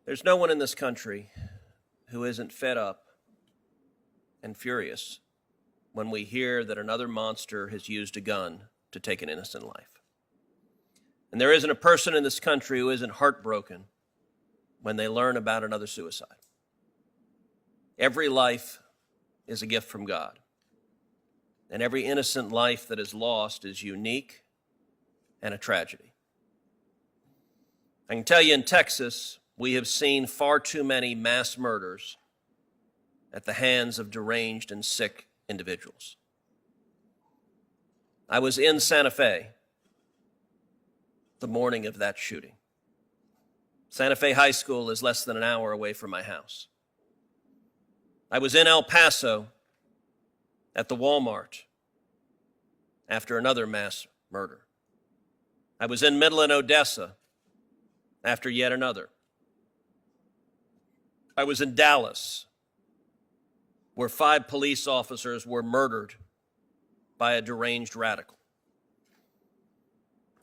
There's no one in this country who isn't fed up and furious when we hear that another monster has used a gun to take an innocent life. And there isn't a person in this country who isn't heartbroken when they learn about another suicide. Every life is a gift from God, and every innocent life that is lost is unique and a tragedy. I can tell you in Texas, we have seen far too many mass murders at the hands of deranged and sick individuals. I was in Santa Fe the morning of that shooting. Santa Fe High School is less than an hour away from my house. I was in El Paso at the Walmart after another mass murder. I was in Midland, Odessa after yet another. I was in Dallas, where 5 police officers were murdered by a deranged radical.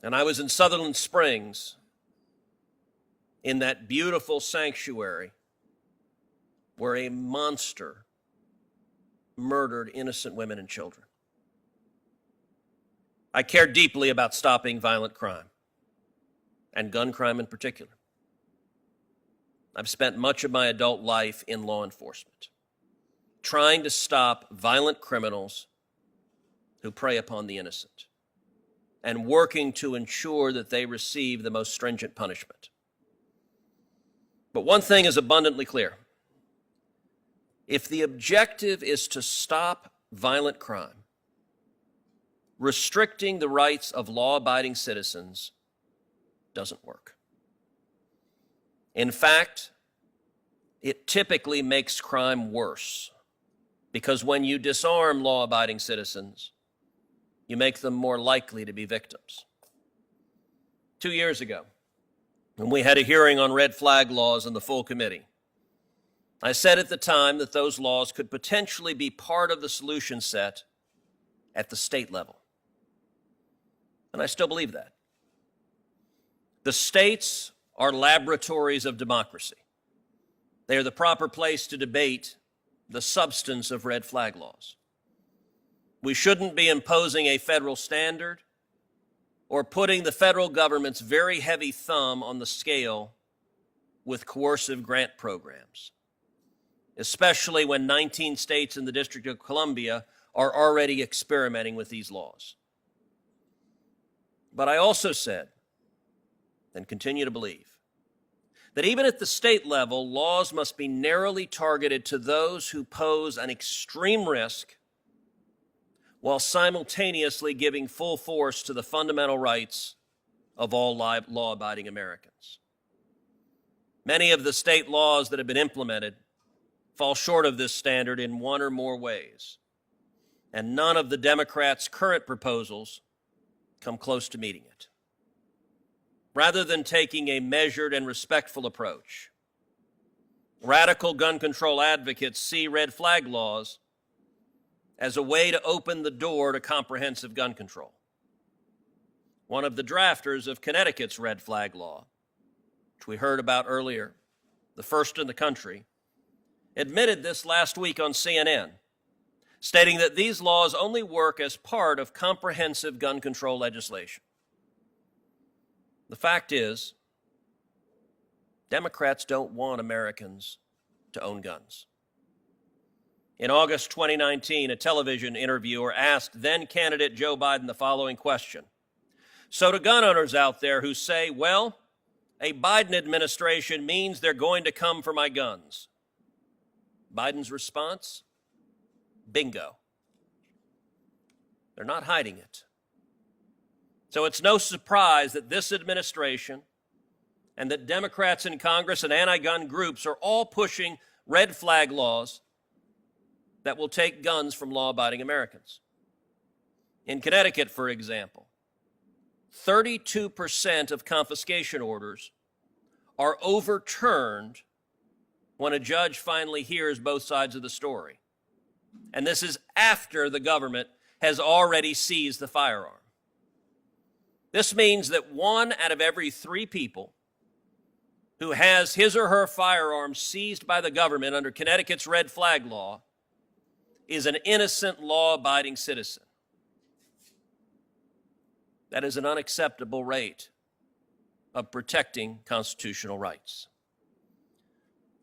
And I was in Sutherland Springs, in that beautiful sanctuary where a monster murdered innocent women and children. I care deeply about stopping violent crime, and gun crime in particular. I've spent much of my adult life in law enforcement, trying to stop violent criminals who prey upon the innocent, and working to ensure that they receive the most stringent punishment. But one thing is abundantly clear. If the objective is to stop violent crime, restricting the rights of law-abiding citizens doesn't work. In fact, it typically makes crime worse, because when you disarm law-abiding citizens, you make them more likely to be victims. 2 years ago, when we had a hearing on red flag laws in the full committee, I said at the time that those laws could potentially be part of the solution set at the state level. And I still believe that. The states are laboratories of democracy. They are the proper place to debate the substance of red flag laws. We shouldn't be imposing a federal standard or putting the federal government's very heavy thumb on the scale with coercive grant programs, especially when 19 states and the District of Columbia are already experimenting with these laws. But I also said, and continue to believe, that even at the state level, laws must be narrowly targeted to those who pose an extreme risk while simultaneously giving full force to the fundamental rights of all law-abiding Americans. Many of the state laws that have been implemented fall short of this standard in one or more ways, and none of the Democrats' current proposals come close to meeting it. Rather than taking a measured and respectful approach, radical gun control advocates see red flag laws as a way to open the door to comprehensive gun control. One of the drafters of Connecticut's red flag law, which we heard about earlier, the first in the country, admitted this last week on CNN, stating that these laws only work as part of comprehensive gun control legislation. The fact is, Democrats don't want Americans to own guns. In August 2019, a television interviewer asked then-candidate Joe Biden the following question. So to gun owners out there who say, well, a Biden administration means they're going to come for my guns. Biden's response? Bingo. They're not hiding it. So it's no surprise that this administration and that Democrats in Congress and anti-gun groups are all pushing red flag laws that will take guns from law-abiding Americans. In Connecticut, for example, 32% of confiscation orders are overturned when a judge finally hears both sides of the story. And this is after the government has already seized the firearm. This means that 1 out of every 3 people who has his or her firearm seized by the government under Connecticut's red flag law is an innocent, law-abiding citizen. That is an unacceptable rate of protecting constitutional rights.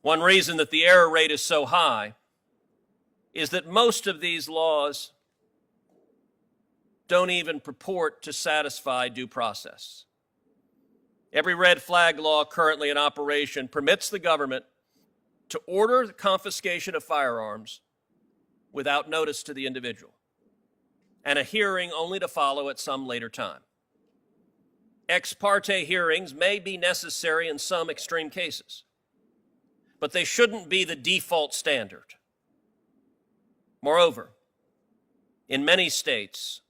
One reason that the error rate is so high is that most of these laws don't even purport to satisfy due process. Every red flag law currently in operation permits the government to order the confiscation of firearms without notice to the individual, and a hearing only to follow at some later time. Ex parte hearings may be necessary in some extreme cases, but they shouldn't be the default standard. Moreover, in many states,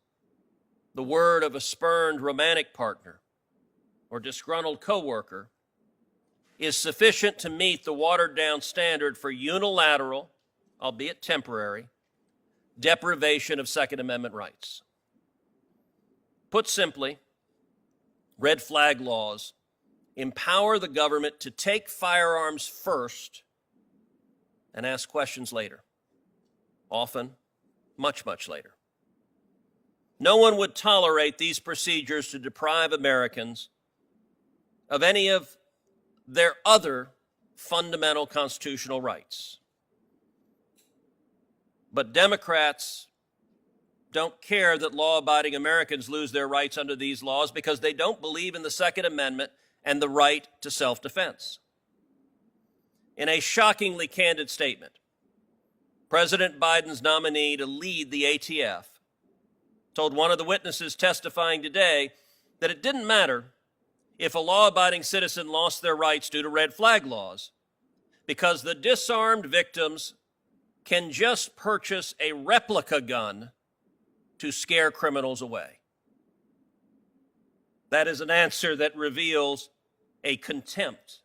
the word of a spurned romantic partner or disgruntled coworker is sufficient to meet the watered-down standard for unilateral, albeit temporary, deprivation of Second Amendment rights. Put simply, red flag laws empower the government to take firearms first and ask questions later, often much, much later. No one would tolerate these procedures to deprive Americans of any of their other fundamental constitutional rights. But Democrats don't care that law-abiding Americans lose their rights under these laws because they don't believe in the Second Amendment and the right to self-defense. In a shockingly candid statement, President Biden's nominee to lead the ATF told one of the witnesses testifying today that it didn't matter if a law-abiding citizen lost their rights due to red flag laws, because the disarmed victims can just purchase a replica gun to scare criminals away. That is an answer that reveals a contempt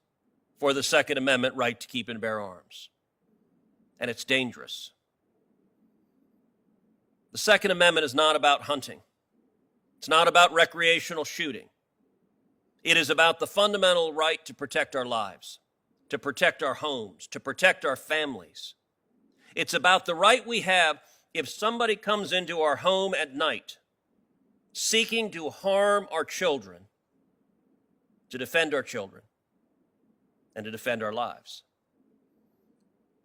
for the Second Amendment right to keep and bear arms. And it's dangerous. The Second Amendment is not about hunting. It's not about recreational shooting. It is about the fundamental right to protect our lives, to protect our homes, to protect our families. It's about the right we have if somebody comes into our home at night seeking to harm our children, to defend our children and to defend our lives.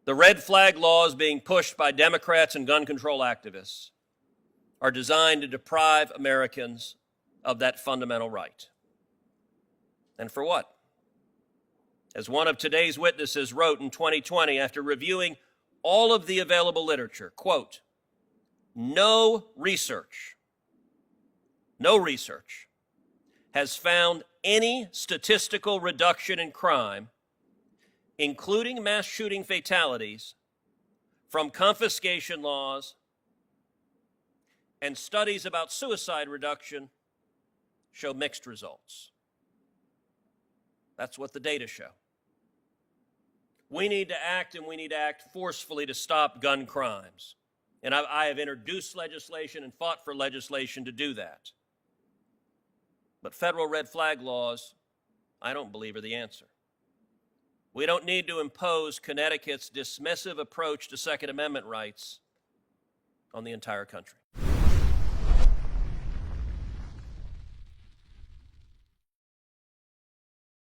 The red flag laws being pushed by Democrats and gun control activists are designed to deprive Americans of that fundamental right. And for what? As one of today's witnesses wrote in 2020 after reviewing all of the available literature, quote, no research has found any statistical reduction in crime, including mass shooting fatalities, from confiscation laws, and studies about suicide reduction show mixed results. That's what the data show. We need to act, and we need to act forcefully to stop gun crimes. And I have introduced legislation and fought for legislation to do that. But federal red flag laws, I don't believe, are the answer. We don't need to impose Connecticut's dismissive approach to Second Amendment rights on the entire country.